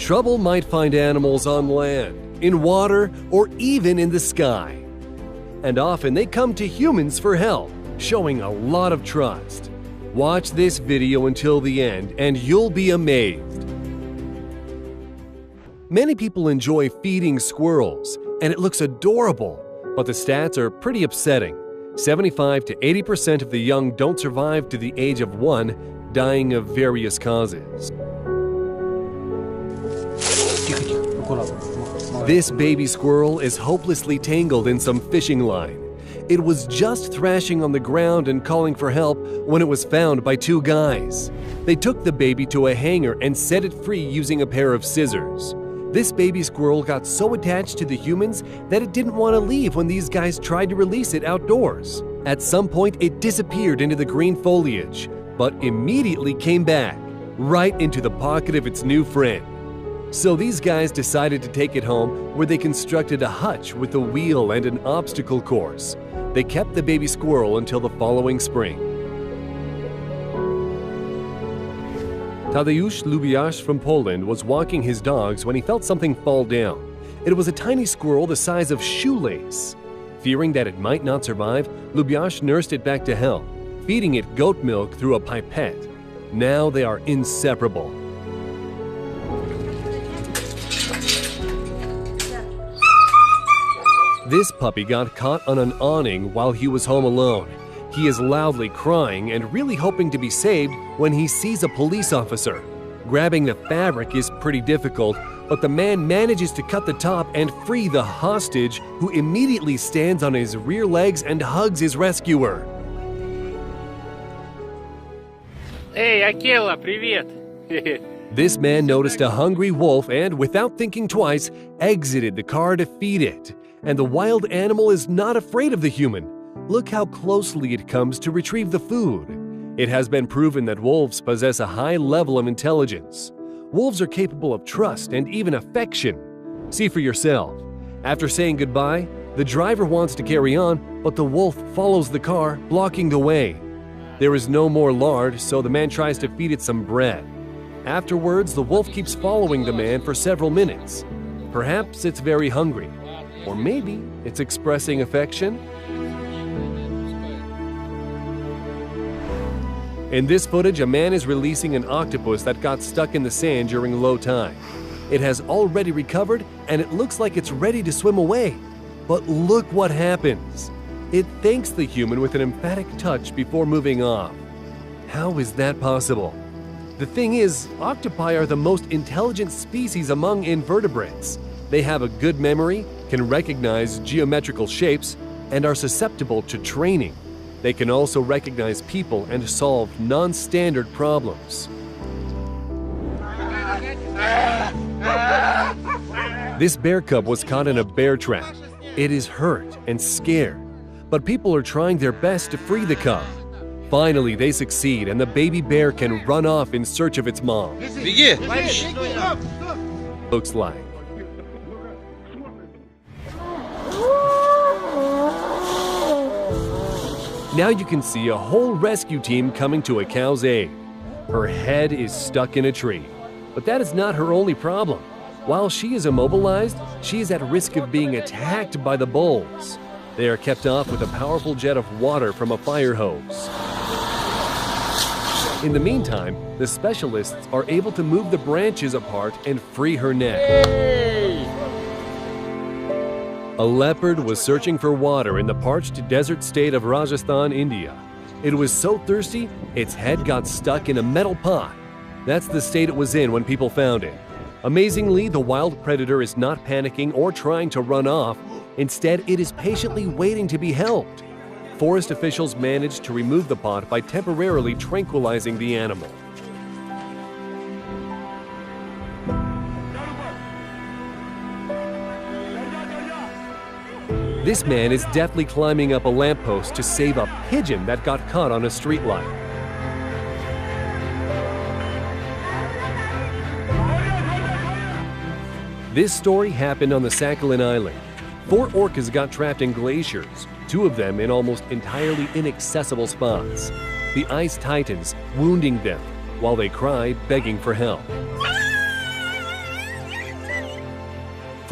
Trouble might find animals on land, in water, or even in the sky. And often they come to humans for help, showing a lot of trust. Watch this video until the end and you'll be amazed. Many people enjoy feeding squirrels, and it looks adorable, but the stats are pretty upsetting. 75 to 80% of the young don't survive to the age of 1, dying of various causes. This baby squirrel is hopelessly tangled in some fishing line. It was just thrashing on the ground and calling for help when it was found by 2 guys. They took the baby to a hanger and set it free using a pair of scissors. This baby squirrel got so attached to the humans that it didn't want to leave when these guys tried to release it outdoors. At some point, it disappeared into the green foliage, but immediately came back, right into the pocket of its new friend. So these guys decided to take it home, where they constructed a hutch with a wheel and an obstacle course. They kept the baby squirrel until the following spring. Tadeusz Lubiasz from Poland was walking his dogs when he felt something fall down. It was a tiny squirrel the size of shoelace. Fearing that it might not survive, Lubiasz nursed it back to health, feeding it goat milk through a pipette. Now they are inseparable. This puppy got caught on an awning while he was home alone. He is loudly crying and really hoping to be saved when he sees a police officer. Grabbing the fabric is pretty difficult, but the man manages to cut the top and free the hostage, who immediately stands on his rear legs and hugs his rescuer. Hey, Akela, привет! This man noticed a hungry wolf and, without thinking twice, exited the car to feed it. And the wild animal is not afraid of the human. Look how closely it comes to retrieve the food. It has been proven that wolves possess a high level of intelligence. Wolves are capable of trust and even affection. See for yourself. After saying goodbye, the driver wants to carry on, but the wolf follows the car, blocking the way. There is no more lard, so the man tries to feed it some bread. Afterwards, the wolf keeps following the man for several minutes. Perhaps it's very hungry. Or maybe it's expressing affection. In this footage, a man is releasing an octopus that got stuck in the sand during low tide. It has already recovered and it looks like it's ready to swim away. But look what happens. It thanks the human with an emphatic touch before moving off. How is that possible? The thing is, octopi are the most intelligent species among invertebrates. They have a good memory, can recognize geometrical shapes, and are susceptible to training. They can also recognize people and solve non-standard problems. This bear cub was caught in a bear trap. It is hurt and scared, but people are trying their best to free the cub. Finally, they succeed and the baby bear can run off in search of its mom. Looks like. Now you can see a whole rescue team coming to a cow's aid. Her head is stuck in a tree, but that is not her only problem. While she is immobilized, she is at risk of being attacked by the bulls. They are kept off with a powerful jet of water from a fire hose. In the meantime, the specialists are able to move the branches apart and free her neck. A leopard was searching for water in the parched desert state of Rajasthan, India. It was so thirsty, its head got stuck in a metal pot. That's the state it was in when people found it. Amazingly, the wild predator is not panicking or trying to run off. Instead, it is patiently waiting to be helped. Forest officials managed to remove the pot by temporarily tranquilizing the animal. This man is deftly climbing up a lamppost to save a pigeon that got caught on a streetlight. This story happened on the Sakhalin Island. 4 orcas got trapped in glaciers, 2 of them in almost entirely inaccessible spots. The ice tightens, wounding them, while they cry, begging for help.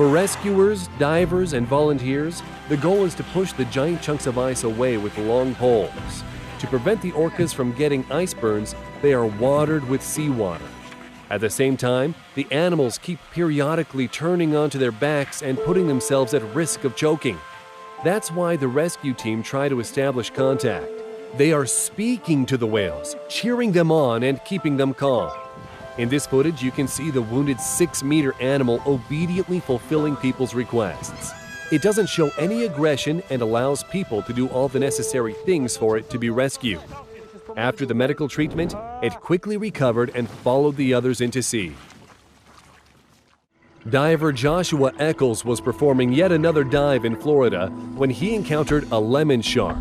For rescuers, divers, and volunteers, the goal is to push the giant chunks of ice away with long poles. To prevent the orcas from getting ice burns, they are watered with seawater. At the same time, the animals keep periodically turning onto their backs and putting themselves at risk of choking. That's why the rescue team try to establish contact. They are speaking to the whales, cheering them on and keeping them calm. In this footage, you can see the wounded 6-meter animal obediently fulfilling people's requests. It doesn't show any aggression and allows people to do all the necessary things for it to be rescued. After the medical treatment, it quickly recovered and followed the others into sea. Diver Joshua Eccles was performing yet another dive in Florida when he encountered a lemon shark.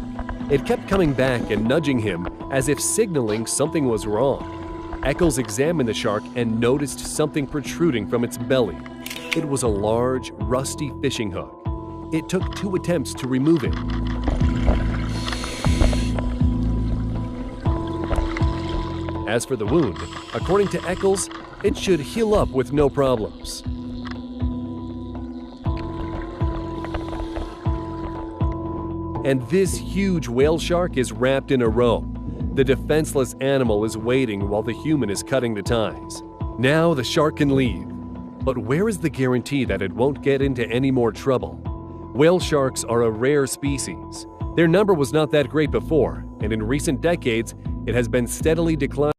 It kept coming back and nudging him as if signaling something was wrong. Eccles examined the shark and noticed something protruding from its belly. It was a large, rusty fishing hook. It took 2 attempts to remove it. As for the wound, according to Eccles, it should heal up with no problems. And this huge whale shark is wrapped in a rope. The defenseless animal is waiting while the human is cutting the ties. Now the shark can leave. But where is the guarantee that it won't get into any more trouble? Whale sharks are a rare species. Their number was not that great before, and in recent decades, it has been steadily declining.